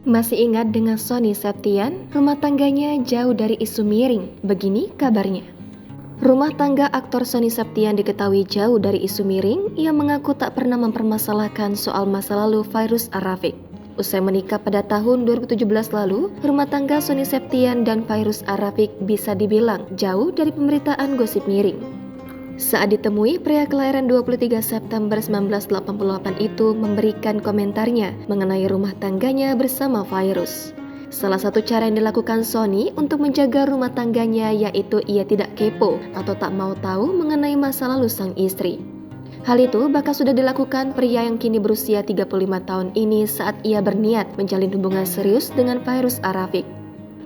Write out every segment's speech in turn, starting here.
Masih ingat dengan Sony Septian? Rumah tangganya jauh dari isu miring. Begini kabarnya. Rumah tangga aktor Sony Septian diketahui jauh dari isu miring. Ia mengaku tak pernah mempermasalahkan soal masa lalu Fairuz Ar-Rafiq. Usai menikah pada tahun 2017 lalu, rumah tangga Sony Septian dan Fairuz Ar-Rafiq bisa dibilang jauh dari pemberitaan gosip miring. Saat ditemui, pria kelahiran 23 September 1988 itu memberikan komentarnya mengenai rumah tangganya bersama Fairuz. Salah satu cara yang dilakukan Sony untuk menjaga rumah tangganya yaitu ia tidak kepo atau tak mau tahu mengenai masa lalu sang istri. Hal itu bahkan sudah dilakukan pria yang kini berusia 35 tahun ini saat ia berniat menjalin hubungan serius dengan Fairuz Ar-Rafiq.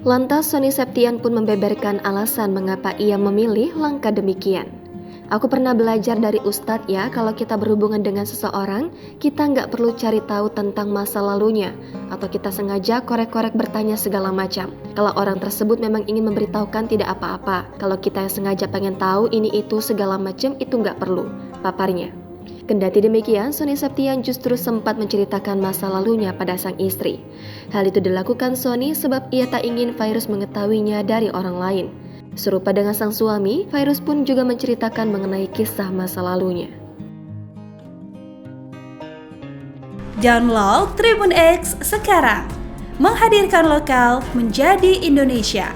Lantas Sony Septian pun membeberkan alasan mengapa ia memilih langkah demikian. Aku pernah belajar dari Ustadz ya, kalau kita berhubungan dengan seseorang, kita nggak perlu cari tahu tentang masa lalunya, atau kita sengaja korek-korek bertanya segala macam. Kalau orang tersebut memang ingin memberitahukan tidak apa-apa, kalau kita yang sengaja pengen tahu ini itu segala macam itu nggak perlu, paparnya. Kendati demikian, Sony Septian justru sempat menceritakan masa lalunya pada sang istri. Hal itu dilakukan Sony sebab ia tak ingin Fairuz mengetahuinya dari orang lain. Serupa dengan sang suami, Fairuz pun juga menceritakan mengenai kisah masa lalunya. Download Tribun X sekarang, menghadirkan lokal menjadi Indonesia.